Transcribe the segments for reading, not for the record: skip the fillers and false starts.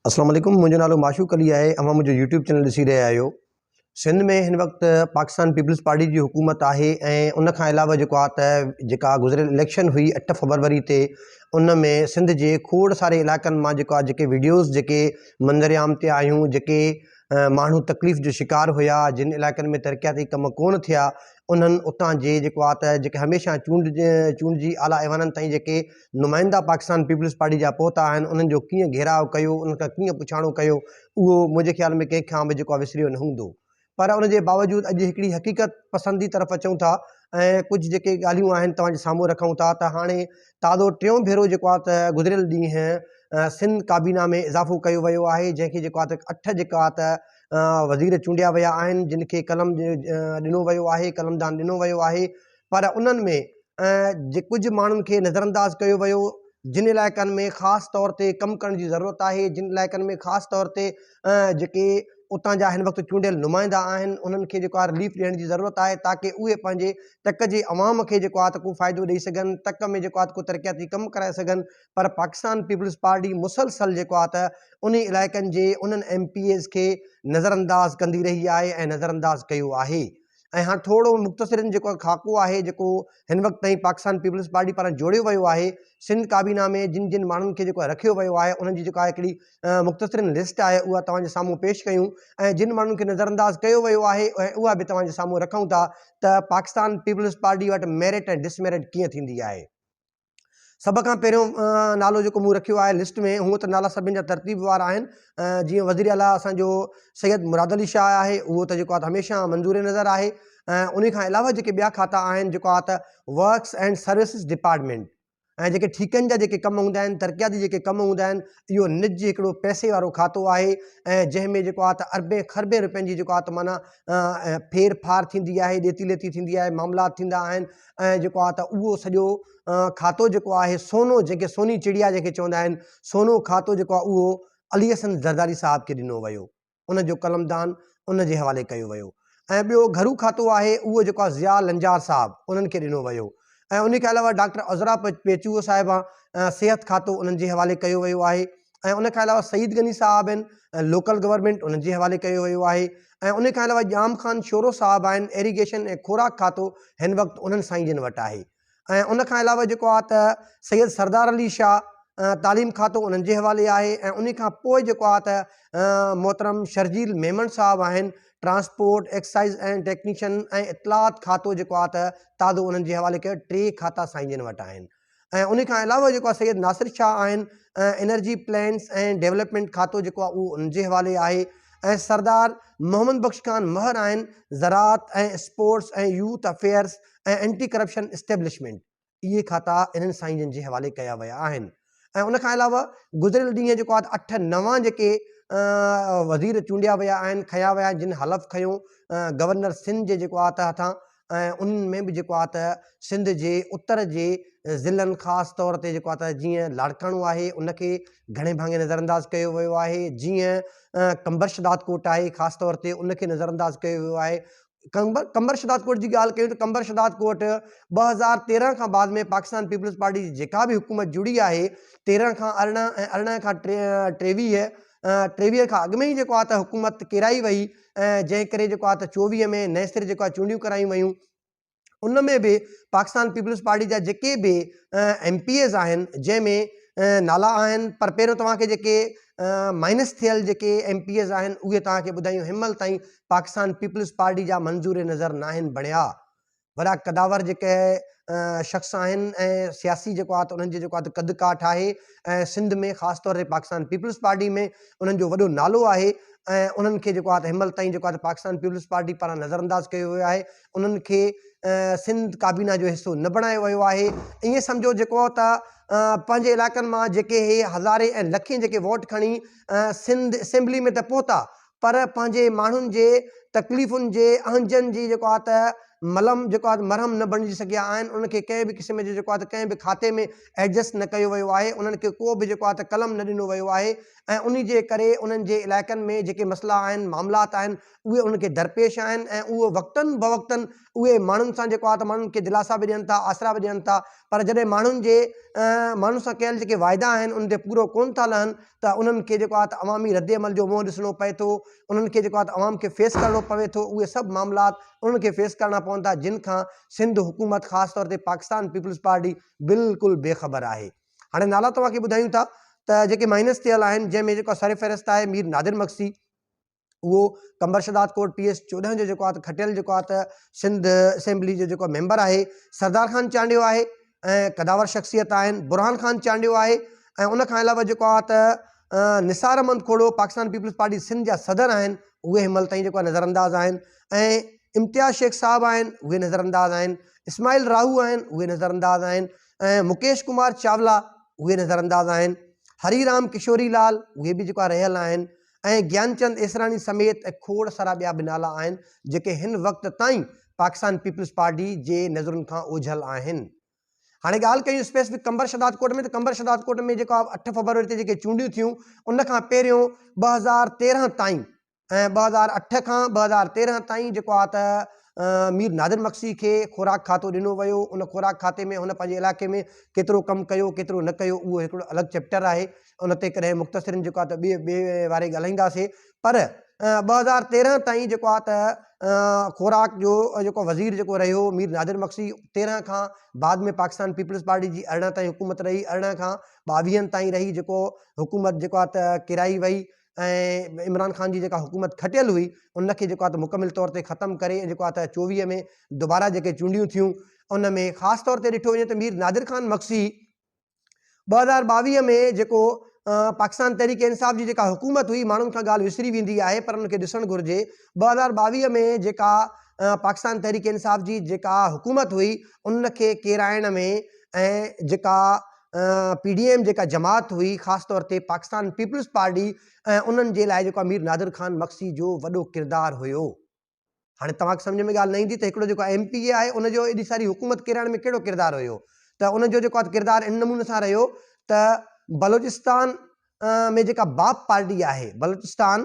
अस्सलाम वालेकुम। मुंहिंजो नालो माशूक अली आहे। अवां मुंहिंजो यूट्यूब चैनल ॾिसी रहिया आहियो। सिंध में हिन वक़्तु पाकिस्तान पीपल्स पार्टी जी हुकूमत आहे ऐं उन खां अलावा जेको आहे त जेका गुज़िरियल इलेक्शन हुई 8 फरवरी ते, उन में सिंध जे खोड़ सारे इलाइक़नि मां जेको आहे जेके वीडियोज़ जेके मंज़रिआम ते आहियूं, जेके माण्हू तकलीफ़ जो शिकार हुया, जिन इलाइक़नि में तरक़ियाती कम कोन थिया, उन्हनि उतां जे जेको आहे त जेके हमेशह चूंडजी आला ऐवाननि ताईं जेके नुमाइंदा पाकिस्तान पीपल्स पार्टी जा पहुता आहिनि, उन्हनि जो कीअं घेराव कयो, उन खां कीअं पुछाणो कयो, उहो मुंहिंजे ख़्याल में कंहिंखां बि जेको आहे विसरियो न हूंदो। पर उन जे बावजूदि अॼु हिकिड़ी हक़ीक़त पसंदी तरफ़ अचूं था ऐं कुझु जेके ॻाल्हियूं आहिनि तव्हांजे साम्हूं रखूं था त हाणे ताज़ो टियों भेरो जेको आहे त गुज़िरियल ॾींहुं सिंध काबीना में इज़ाफ़ो कयो वियो आहे, जंहिंखे जेको आहे त 8 जेका आहे त वज़ीर चूंडिया विया आहिनि, जिन खे कलम ॾिनो वियो आहे, कलमदान ॾिनो वियो आहे। पर उन्हनि में जे कुझु माण्हुनि खे नज़रअंदाज़ कयो वियो, जिन इलाइक़नि में ख़ासि तौर ते कमु करण जी ज़रूरत आहे, जिन इलाइक़नि में ख़ासि तौर ते जेके उतां जा हिन वक़्तु चूंडियल नुमाइंदा आहिनि, उन्हनि खे जेको आहे रिलीफ ॾियण जी ज़रूरत आहे, ताकी उहे पंहिंजे तक जे अवाम खे जेको आहे त को फ़ाइदो ॾेई सघनि, तक में जेको आहे को तरक़ियाती कमु कराए सघनि। पर पाकिस्तान पीपल्स पार्टी मुसलसल जेको आहे त उन इलाइक़नि जे उन्हनि MPAs खे नज़रअंदाज़ कंदी रही आहे ऐं नज़रअंदाज़ कयो आहे। ऐं हाणे थोरो मुख़्तसिरनि जेको खाको आहे जेको हिन वक़्तु ताईं पाकिस्तान पीपल्स पार्टी पारां जोड़ियो वियो आहे सिंध काबीना में, जिन जिन माण्हुनि खे जेको रखियो वियो आहे, उन्हनि जी जेका हिकिड़ी मुख़्तसिरनि लिस्ट आहे, उहा तव्हांजे साम्हूं पेश कयूं ऐं जिन माण्हुनि खे नज़रअंदाज़ कयो वियो आहे ऐं उहा बि तव्हांजे साम्हूं रखूं था त पाकिस्तान पीपल्स पार्टी वटि मेरिट ऐं डिसमेरिट कीअं थींदी आहे। सभ खां पहिरियों नालो जेको मूं रखियो आहे लिस्ट में, हूअं त नाला सभिनि जा तरतीबवार आहिनि। जीअं वज़ीर आला असांजो सैयद मुराद अली शाह आहे, उहो त जेको आहे त हमेशह मंज़ूर नज़र आहे। उन खां अलावा जेके ॿिया खाता आहिनि, जेको आहे त वर्क्स एंड सर्विसिस डिपार्टमेंट ऐं जेके ठीकनि जा जेके कम हूंदा आहिनि, तरक़ियाती जेके कम हूंदा आहिनि, इहो निज हिकिड़ो पैसे वारो खातो आहे ऐं जंहिंमें जेको आहे त अरबे खरबे रुपयनि जी जेको आहे त माना फेर फार थींदी आहे, ॾेती लेती थींदी आहे, मामलात थींदा आहिनि ऐं जेको आहे त उहो सॼो खातो जेको आहे सोनो, जेके सोनी चिड़िया जेके चवंदा आहिनि, सोनो खातो जेको आहे उहो अली हसन ज़रदारी साहब खे ॾिनो वियो, उन जो कलमदान उन जे हवाले कयो वियो। ऐं ॿियो घरू खातो आहे, उहो जेको आहे ज़िया लंजार साहब, उन्हनि खे ॾिनो वियो। ऐं उन खां अलावा डॉक्टर अज़रा पेचूअ साहिबा सिहत खातो उन्हनि जे हवाले कयो वियो आहे। ऐं उन खां अलावा सईद गनी साहब आहिनि, लोकल गवर्नमेंट, उन्हनि जे हवाले कयो वियो आहे। ऐं उन खां अलावा जाम ख़ान शोरो साहब आहिनि, एरीगेशन ऐं खुराक खातो हिन वक़्तु उन्हनि साईं जिन वटि आहे। ऐं उन खां अलावा जेको आहे त सैयद सरदार अली शाह तालीम खातो उन्हनि जे हवाले आहे। ऐं उन खां पोइ जेको आहे त मोहतरम शर्जील मेमन साहब आहिनि, ट्रांसपोर्ट एक्साइज़ एंड टेक्नीशियन ऐं इतलात खातो जेको आहे त ताज़ो उन्हनि जे हवाले कयो। 3 खाता साईं जिन वटि आहिनि। ऐं उन खां अलावा जेको आहे सैयद नासिर शाह आहिनि, एनर्जी प्लान्स ऐं डेवलपमेंट खातो जेको आहे उहो उन्हनि जे हवाले आहे। ऐं सरदार मोहम्मद बख्श खान महर आहिनि, ज़राअत ऐं स्पोर्ट्स ऐं यूथ अफेयर्स ऐं एंटी करप्शन इस्टेब्लिशमेंट, इहे खाता इन्हनि साईं जिन जे हवाले कया विया आहिनि। ऐं उन खां अलावा गुज़िरियल ॾींहुं जेको आहे 8 नवां जेके वज़ीर चूंडिया विया आहिनि, खया विया आहिनि, जिन हलफ़ खयूं गवर्नर सिंध जे जेको आहे त हथां। ऐं उन्हनि में बि जेको आहे त सिंध जे उत्तर जे ज़िलनि ख़ासि तौर ते जेको आहे त जीअं लाड़काणो आहे, उनखे घणे भाङे नज़रअंदाज़ कयो वियो आहे। जीअं कंबर शदात कोट आहे, ख़ासि तौर ते उनखे नज़रअंदाज़ कयो वियो आहे। कंबर शदात कोट जी ॻाल्हि कयूं त कंबर शदात कोट 2013 खां बाद में पाकिस्तान पीपल्स पार्टी जी जेका बि हुकूमत जुड़ी आहे, 13 खां 18 ऐं 18 खां 23 खां अॻु में ई जेको आहे त हुकूमत किराई वई ऐं जंहिं करे जेको आहे त 24 में नए सिरे जेको आहे चूंडियूं करायूं वयूं। उन में बि पाकिस्तान पीपल्स पार्टी जा जेके बि MPAs आहिनि, जंहिंमें नाला आहिनि, पर पहिरियों तव्हांखे जेके माइनस थियल जेके MPAs आहिनि उहे तव्हांखे ॿुधायूं। हिनमहिल ताईं पाकिस्तान पीपल्स पार्टी जा मंज़ूर नज़र न आहिनि बणिया। वॾा कदावर जेके शख़्स आहिनि ऐं सियासी जेको आहे त उन्हनि जो जेको आहे त कद काठ आहे ऐं सिंध में ख़ासि तौर ते पाकिस्तान पीपल्स पार्टी में उन्हनि जो वॾो नालो आहे। ऐं उन्हनि खे जेको आहे त हिनमहिल ताईं जेको आहे त पाकिस्तान पीपल्स पार्टी पारां नज़रअंदाज़ कयो वियो आहे। उन्हनि खे सिंध काबीना जो हिसो न बणायो वियो आहे। ईअं सम्झो जेको त पंहिंजे इलाइक़नि मां जेके हे हज़ारे ऐं लखे जेके वोट खणी सिंध असेंबली में त पहुता, पर पंहिंजे माण्हुनि जे तकलीफ़ुनि जे अहंजनि जी जेको आहे त मलम जेको आहे मरहम न बणिजी सघिया आहिनि। उनखे कंहिं बि क़िस्म जो जेको आहे त कंहिं बि खाते में एडजस्ट न कयो वियो आहे। उन्हनि खे को बि जेको आहे त कलम न ॾिनो वियो आहे। ऐं उन जे करे उन्हनि जे इलाइक़नि में जेके मसइला आहिनि, मामलात आहिनि, उहे उनखे दरपेश आहिनि। ऐं उहो वक़्तनि बवक़्तनि उहे माण्हुनि सां जेको आहे त माण्हुनि खे दिलासा बि ॾियनि था, आसरा बि ॾियनि था, पर जॾहिं माण्हुनि सां कयल जेके वाइदा आहिनि उन ते पूरो कोन था लहनि त उन्हनि खे जेको आहे त अवामी रद्द अमल जो मुंहुं ॾिसणो पए थो, उन्हनि खे जेको आहे त अवाम खे फेस करिणो पवे थो। उहे सभु मामलात उन्हनि खे फेस करणा पवंदा जिन खां सिंध हुकूमत ख़ासि तौर ते पाकिस्तान पीपल्स पार्टी बिल्कुलु बेख़बर आहे। हाणे नाला तव्हांखे ॿुधायूं था त जेके माइनस थियल आहिनि जंहिंमें जेको सरफ़हरिस्त आहे मीर नादिर मक्सी, उहो कंबर शदाद कोट PS-14 जो जेको आहे त खटियल जेको आहे त सिंध असेंबली जो जेको मेंबर आहे। सरदार ख़ान चांडियो आहे ऐं कदावर शख़्सियत आहिनि। बुरहान ख़ान चांडियो आहे ऐं उन खां अलावा जेको आहे त निसार अहमद खोड़ो पाकिस्तान पीपल्स पार्टी सिंध जा सदर आहिनि, उहे हिनमहिल ताईं जेको आहे नज़रअंदाज़ आहिनि। ऐं इम्तियाज़ शेख साहब आहिनि, उहे नज़रअंदाज़ आहिनि। इस्माइल राहू आहिनि, उहे नज़रअंदाज़ आहिनि। ऐं मुकेश कुमार चावला, उहे नज़रअंदाज़ आहिनि। हरीराम किशोरी लाल, उहे बि जेको आहे रहियल आहिनि। ऐं ज्ञानचंद एसरानी समेत खोड़ सारा ॿिया बि नाला आहिनि जेके हिन वक़्त ताईं पाकिस्तान पीपल्स पार्टी जे नज़रुनि खां ओझल आहिनि। हाणे ॻाल्हि कयूं स्पेसिफिक कंबर शदाद कोट में, त कंबर शदाद कोट में जेको आहे 8 फरवरी ते जेके चूंडियूं थियूं उन खां पहिरियों 2013 ताईं ऐं 2008 खां 2013 ताईं जेको आहे त मीर नादिर मक्सी खे ख़ुराक खातो ॾिनो वियो। उन ख़ुराक खाते में हुन पंहिंजे इलाइक़े में केतिरो कमु कयो केतिरो न कयो उहो हिकिड़ो अलॻि चैप्टर आहे, उन ते कॾहिं मुख़्तसिरनि जेको आहे त ॿिए वारे ॻाल्हाईंदासीं। पर 2013 ताईं जेको आहे त ख़ुराक जो जेको वज़ीर जेको रहियो मीर नादिर मक्सी, 13 खां बाद में पाकिस्तान पीपल्स पार्टी जी 18 ताईं हुकूमत रही, 18 खां 22 ताईं रही। जेको हुकूमत जेको आहे त किराई वई ऐं इमरान ख़ान जी जेका हुकूमत खटियल हुई उनखे जेको आहे त मुकमिल तौर ते ख़तमु करे जेको आहे त 24 में दुबारा जेके चूंडियूं थियूं उन में ख़ासि तौर ते ॾिठो वञे त मीर नादिर ख़ान मक्सी 2022 में जेको पाकिस्तान तहरीक इंसाफ़ जी जेका हुकूमत हुई, माण्हुनि खां ॻाल्हि विसरी वेंदी आहे पर उनखे ॾिसणु घुरिजे। 2022 में जेका पाकिस्तान तहरीक इंसाफ़ जी जेका हुकूमत हुई उनखे केराइण में ऐं जेका PDM जेका जमात हुई ख़ासि तौर ते पाकिस्तान पीपल्स पार्टी ऐं उन्हनि जे लाइ जेको मीर नादिर ख़ान मक्सी जो वॾो किरदारु हुयो। हाणे तव्हांखे सम्झ में ॻाल्हि न ईंदी त हिकिड़ो जेको MPA आहे उनजो एॾी सारी हुकूमत केराइण में कहिड़ो किरदारु हुयो। त उनजो जेको आहे किरदारु इन नमूने सां रहियो त बलोचिस्तान में जेका बाप पार्टी आहे, बलूचिस्तान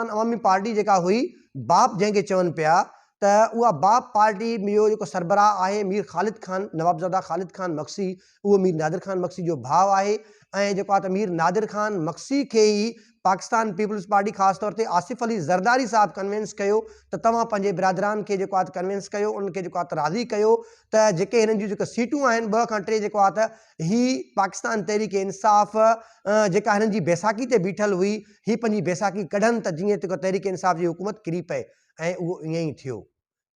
अवामी पार्टी जेका हुई, बाप जंहिंखे चवनि पिया, त उहा बाप पार्टी में जेको सरबराह आहे मीर ख़ालिद ख़ान, नवाबज़ादा ख़ालिद ख़ान मक्सी, उहो मीर नादिर ख़ान मक्सी जो भाउ आहे। ऐं जेको आहे त मीर नादिर ख़ान मक्सी खे ई पाकिस्तान पीपल्स पार्टी ख़ासि तौर ते आसिफ अली ज़रदारी साहब कन्विंस कयो त तव्हां पंहिंजे बिरादरान खे जेको आहे त कन्विंस कयो, उनखे जेको आहे त राज़ी कयो त जेके हिननि जूं जेके सीटूं आहिनि 2 खां 3 जेको आहे त ही पाकिस्तान तहरीक इंसाफ़ जेका हिननि जी बैसाखी ते बीठल हुई, ही पंहिंजी बैसाखी कढनि त जीअं त तहरीक इंसाफ़ जी हुकूमत किरी पए। ऐं उहो ईअं ई थियो।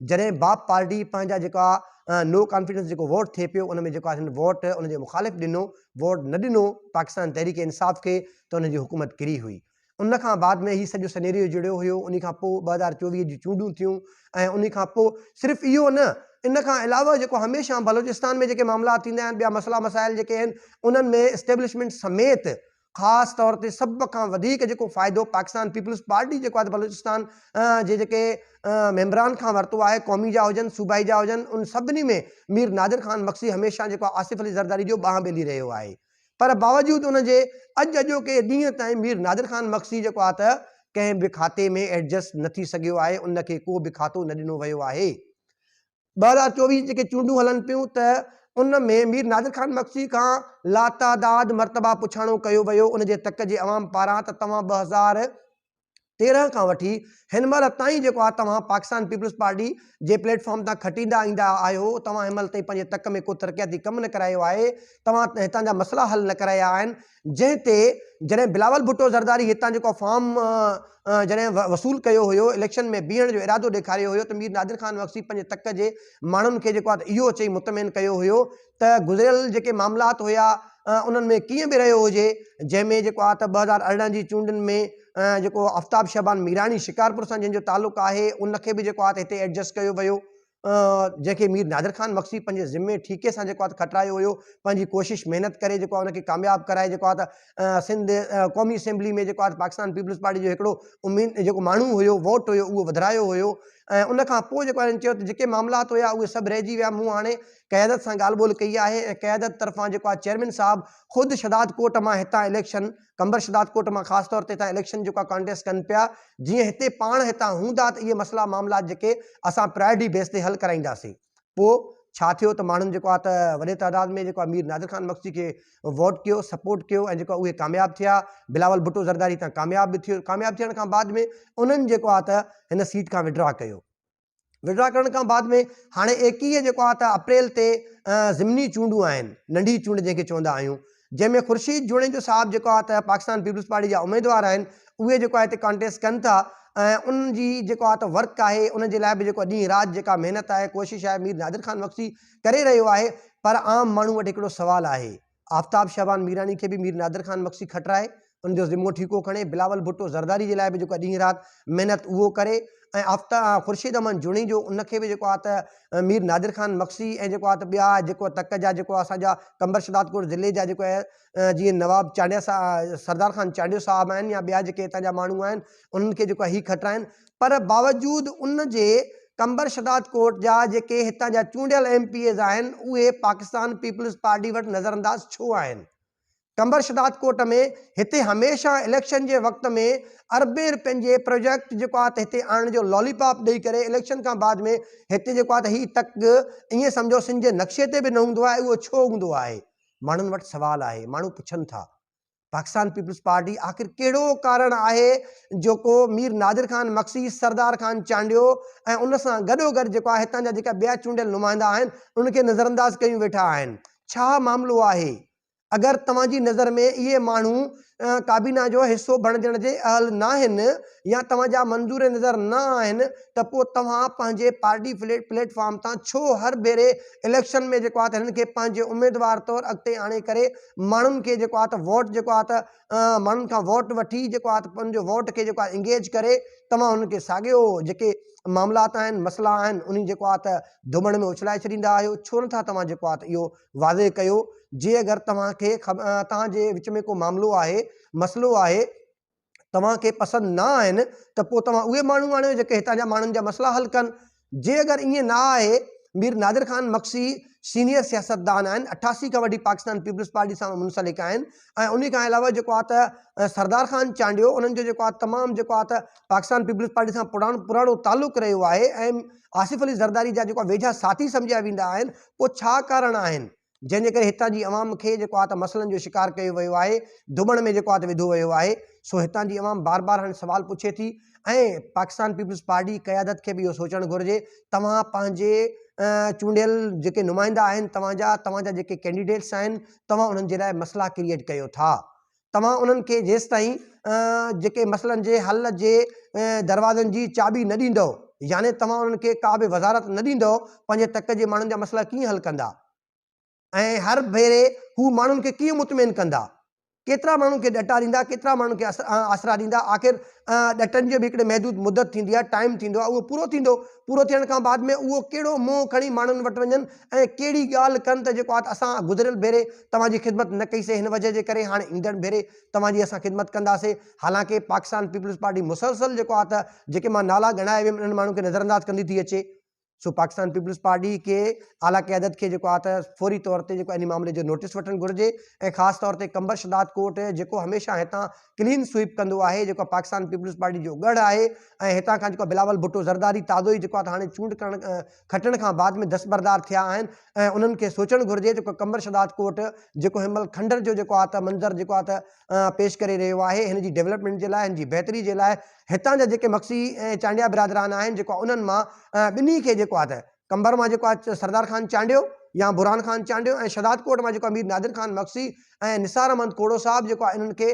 जॾहिं बाप पार्टी पंहिंजा जेका नो कॉन्फिडेंस जेको वोट थिए पियो उन में जेको आहे हिन वोट उनजे मुखालिफ़ ॾिनो, वोट न ॾिनो पाकिस्तान तहरीक इंसाफ़ खे, त उनजी हुकूमत किरी हुई। उन खां बाद में ही सॼो सिनेरियो जुड़ियो हुयो। उन खां पोइ 2024 जी चूंडियूं थियूं ऐं उन खां पोइ सिर्फ़ु इहो न, इन खां अलावा जेको हमेशह बलोचिस्तान में जेके मामला थींदा आहिनि, ॿिया मसला मसाइल जेके आहिनि उन्हनि में इस्टेब्लिशमेंट समेत ख़ासि तौर ते सभ खां वधीक जेको फ़ाइदो पाकिस्तान पीपल्स पार्टी जेको आहे बलूचिस्तान जे जेके मेंबरान खां वरितो आहे, क़ौमी जा हुजनि सूबाई जा हुजनि, उन सभिनी में मीर नादिर ख़ान मक्सी हमेशह जेको आसिफ अली ज़रदारी जो बांह ॿेली रहियो आहे। पर बावजूदि उनजे अॼोके ॾींहं ताईं मीर नादिर ख़ान मक्सी जेको आहे त कंहिं बि खाते में एडजस्ट न थी सघियो आहे, उनखे को बि खातो न ॾिनो वियो आहे। 2024 जेके चूंडियूं हलनि पियूं त उन में मीर नादिर ख़ान मक्सी खां लातादाद मरतबा पुछाणो कयो वियो उनजे तक जे अवाम पारां त तव्हां 2013 खां वठी हिन महिल ताईं जेको आहे तव्हां पाकिस्तान पीपल्स पार्टी जे प्लेटफॉर्म तां खटींदा ईंदा आहियो, तव्हां हिन महिल ताईं पंहिंजे तक में को तरक़ियाती कमु न करायो आहे, तव्हां हितां जा मसला हल न कराया आहिनि। जंहिं ते जॾहिं बिलावल भुट्टो ज़रदारी हितां जेको फॉर्म जॾहिं वसूल कयो हुयो, इलेक्शन में बीहण जो इरादो ॾेखारियो हुयो, त मीर नादिर ख़ान मक्सी पंहिंजे तक जे माण्हुनि खे जेको आहे त इहो चई मुतमिन कयो हुयो त गुज़िरियल जेके मामलात हुया उन्हनि में कीअं बि रहियो हुजे, जंहिंमें जेको आहे त 2018 जी चूंडुनि में जेको आफ्ताब शहबान मीरानी शिकारपुर सां जंहिंजो तालुक़ु आहे उनखे बि जेको आहे त हिते एडजस्ट कयो वियो, जंहिंखे मीर नादिर ख़ान मक्सी पंहिंजे ज़िम्मे ठीके सां जेको आहे त खटायो हुयो, पंहिंजी कोशिशि महिनत करे जेको आहे उनखे कामयाबु कराए जेको आहे त सिंध क़ौमी असेंबली में जेको आहे पाकिस्तान पीपल्स पार्टी जो हिकिड़ो उम्मीद जेको माण्हू हुयो, वोट हुयो, उहो वधायो हुयो। ऐं उन खां पोइ जेको आहे चयो त जेके मामलात हुया उहे सभु रहिजी विया। मूं हाणे क़यादत सां ॻाल्हि ॿोल कई आहे ऐं क़यादत तरफ़ां जेको आहे चेयरमैन साहब ख़ुदि शदाद कोट मां हितां इलेक्शन, कंबर शदाद कोट मां ख़ासि तौर ते हितां इलेक्शन जेको आहे कॉन्टेस्ट कनि पिया, जीअं हिते पाण हितां हूंदा त इहे मसला मामलात जेके असां प्रायोरिटी बेस ते हल कराईंदासीं। पोइ छा थियो त माण्हुनि जेको आहे त वॾे तइदाद में जेको आहे मीर नादिर ख़ान मक्सी खे वोट कयो, सपोर्ट कयो ऐं जेको आहे उहे कामयाबु थिया। बिलावल भुट्टो ज़रदारी हितां कामयाबु बि थियो। कामयाबु थियण खां बाद में उन्हनि जेको आहे त हिन सीट खां विड्रॉ कयो। विड्रॉ करण खां बाद में हाणे 21 जेको आहे त अप्रैल ते ज़िमनी चूंडूं आहिनि, नंढी चूंड जंहिंखे चवंदा आहियूं, जंहिंमें ख़ुर्शीद जुणेजो साहब जेको आहे त पाकिस्तान पीपल्स पार्टी जा उमेदवार आहिनि, उहे जेको आहे हिते कॉन्टेस्ट कनि था ऐं उन जी जेको आहे त वर्क आहे, उन जे लाइ बि जेको ॾींहुं राति जेका महिनत आहे, कोशिशि आहे, मीर नादिर ख़ान मक्सी करे रहियो आहे। पर आम माण्हू वटि हिकिड़ो सुवालु आहे, आफ्ताब शहबान मीरानी खे बि मीर नादिर ख़ान मक्सी खटराए, उनजो ज़िम्मो ठीको खणे, बिलावल भुट्टो ज़रदारी जे लाइ बि जेको आहे ॾींहुं राति महिनत उहो करे ऐं ख़ुर्शीद अहमद जुणी जो उनखे बि जेको आहे त मीर नादिर ख़ान मक्सी ऐं जेको आहे त ॿिया जेको तक जा जेको असांजा कंबर शदादकोट ज़िले जा जेको आहे जीअं नवाब चांडिया सरदार ख़ान चांडियो साहब आहिनि या ॿिया जेके हितां जा माण्हू आहिनि, उन्हनि खे जेको आहे हीउ खटराइनि। पर बावजूद उन जे कंबर शदादकोट जा जेके हितां जा चूंडियल MPs आहिनि, उहे पाकिस्तान पीपल्स पार्टी वटि नज़रअंदाज छो आहिनि? कंबर शदादकोट में हिते हमेशह इलेक्शन जे वक़्त में अरबे रुपयनि जे प्रोजेक्ट जेको आहे त हिते आणण जो लॉलीपॉप ॾेई करे इलेक्शन खां बाद में हिते जेको आहे त हीउ तक ईअं सम्झो सिंध जे नक्शे ते बि न हूंदो आहे। उहो छो हूंदो आहे? माण्हुनि वटि सुवालु आहे, माण्हू पुछनि था पाकिस्तान पीपल्स पार्टी आख़िर कहिड़ो कारण आहे जेको मीर नादिर ख़ान मक्सी, सरदार ख़ान चांडियो ऐं उन सां गॾोगॾु जेको आहे हितां जा जेका ॿिया चूंडियल नुमाइंदा आहिनि, उनखे नज़रअंदाज कयूं वेठा आहिनि? छा मामिलो आहे? अगर तव्हांजी नज़र में इहे माण्हू काबीना जो हिस्सो बणजण जे अहल न आहिनि या तव्हांजा मंज़ूर नज़र न आहिनि, त पोइ तव्हां पंहिंजे पार्टी प्लेटफॉर्म तां छो हर भेरे इलेक्शन में जेको आहे त हिननि खे पंहिंजे उमेदवार तौरु अॻिते आणे करे माण्हुनि खे जेको आहे त वोट जेको आहे त माण्हुनि खां वोट वठी जेको आहे त पंहिंजो वोट खे जेको आहे इंगेज करे तव्हां हुनखे साॻियो जेके मामलात आहिनि, मसला आहिनि, उन जेको आहे त धुमण में उछलाए छॾींदा आहियो? छो नथा तव्हां जेको आहे त इहो वाज़े कयो? जे अगरि तव्हांखे तव्हांजे विच में को मामिलो आहे, मसइलो आहे, तव्हांखे पसंदि न आहिनि, त पोइ तव्हां उहे माण्हू आणियो जेके हितां जा माण्हुनि जा मसइला हल कनि। जे अगरि ईअं न आहे, मीर नादिर ख़ान मक्सी सीनियर सियासतदान आहिनि, 88 खां वठी पाकिस्तान पीपल्स पार्टी सां मुंसलिक आहिनि ऐं उन खां अलावा जेको आहे त सरदार ख़ान चांडियो, उन्हनि जो जेको आहे तमामु जेको आहे त पाकिस्तान पीपल्स पार्टी सां पुराणो तालुक़ु रहियो आहे ऐं आसिफ अली ज़रदारी जा जेको वेझा साथी सम्झिया वेंदा आहिनि। पोइ छा कारण आहिनि जंहिंजे करे हितां जी अवाम खे जेको आहे त मसइलनि जो शिकार कयो वियो आहे, धुमण में जेको आहे त विधो वियो आहे? सो हितां जी अवाम बार बार हाणे सवाल पुछे थी ऐं पाकिस्तान पीपल्स पार्टी क़यादत खे बि इहो सोचणु घुरिजे, तव्हां पंहिंजे चूंडियल जेके नुमाइंदा आहिनि, तव्हांजा जेके कैंडिडेट्स आहिनि, तव्हां उन्हनि जे लाइ मसइला क्रिएट कयो था। तव्हां उन्हनि खे जेसि ताईं जेके मसइलनि जे हल जे दरवाज़नि जी चाबी न ॾींदव, यानी तव्हां उन्हनि खे का बि वज़ारत न ॾींदव, पंहिंजे तक जे माण्हुनि जा मसइला कीअं हल कंदा? ऐं हर भेरे हू माण्हुनि खे कीअं मुतमिन कंदा? केतिरा माण्हुनि खे ॾटा ॾींदा, केतिरा माण्हुनि खे आसरा ॾींदा? आख़िर ॾटनि जो बि हिकिड़ी महदूद मुदत थींदी आहे, टाइम थींदो आहे, उहो पूरो थींदो। पूरो थियण खां बाद में उहो कहिड़ो मोह खणी माण्हुनि वटि वञनि ऐं कहिड़ी ॻाल्हि कनि त जेको आहे त असां गुज़िरियल भेरे तव्हांजी ख़िदमत न कईसीं, हिन वजह जे करे हाणे ईंदड़ भेरे तव्हांजी असां ख़िदमत कंदासीं। हालांकि पाकिस्तान पीपल्स पार्टी मुसलसल जेको आहे त जेके मां नाला ॻणाए वियुमि उन्हनि माण्हुनि खे नज़रअंदाज कंदी थी अचे। सो पाकिस्तान पीपल्स पार्टी के आला क़यादत खे जेको आहे त फौरी तौर ते जेको इन मामले जो नोटिस वठणु घुरिजे ऐं ख़ासि तौर ते कंबर शदादकोट जेको हमेशह हितां क्लीन स्वीप कंदो आहे, जेको पाकिस्तान पीपल्स पार्टी जो गढ़ आहे ऐं हितां खां जेको बिलावल भुट्टो ज़रदारी ताज़ो ई जेको आहे त हाणे चूंड खटण खां बाद में दस्तबरदार थिया आहिनि ऐं उन्हनि खे सोचणु घुरिजे जेको कंबर शदादकोट जेको हिनमहिल खंडर जो जेको आहे त मंज़र जेको आहे त पेश करे रहियो आहे, हिन जी डेवलपमेंट जे लाइ, हिन जी बहितरी जे लाइ हितां जा जेके मक्सी ऐं चांडिया बिरादरान आहिनि, जेको उन्हनि मां ॿिन्ही खे जेको आहे त कंबर मां जेको आहे सरदार ख़ान चांडियो या बुरहान ख़ान चांडियो ऐं शदादकोट मां जेको मीर नादिर ख़ान मक्सी ऐं निसार अहमद कोड़ो साहब जेको आहे इन्हनि खे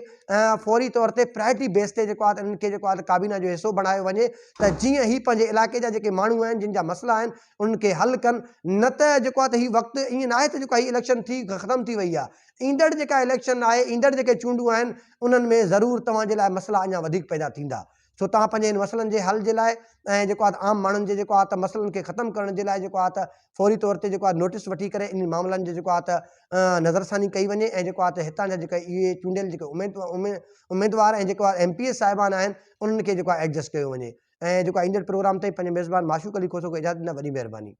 फौरी तौर ते प्रायोरिटी बेस ते जेको आहे त इन्हनि खे जेको आहे त काबीना जो हिसो बणायो वञे, त जीअं ही पंहिंजे इलाइक़े जा जेके माण्हू आहिनि, जिन जा मसइला आहिनि, उन्हनि खे हल कनि। न त जेको आहे त हीउ वक़्तु ईअं न आहे त जेको हीउ इलेक्शन थी ख़तमु थी वई आहे। ईंदड़ जेका इलेक्शन आहे, ईंदड़ जेके चूंडूं आहिनि, उन्हनि में ज़रूरु तव्हांजे लाइ मसइला अञा वधीक पैदा थींदा। सो तव्हां पंहिंजे हिन मसइलनि जे हल जे लाइ ऐं जेको आहे आम माण्हुनि जे जेको आहे त मसइलनि खे ख़तमु करण जे लाइ जेको आहे त फौरी तौर ते जेको आहे नोटिस वठी करे इन मामलनि जो जेको आहे त नज़रसानी कई वञे ऐं जेको आहे त हितां जा जेके इहे चूंडियल जेके उमेदवार ऐं जेको आहे MPS साहिबान आहिनि, उन्हनि खे जेको आहे एडजस्ट कयो वञे। ऐं जेको ईंदड़ प्रोग्राम ताईं पंहिंजे मेज़बान माशूक़ अली खोसो खे इजाज़त ॾिना। वॾी महिरबानी।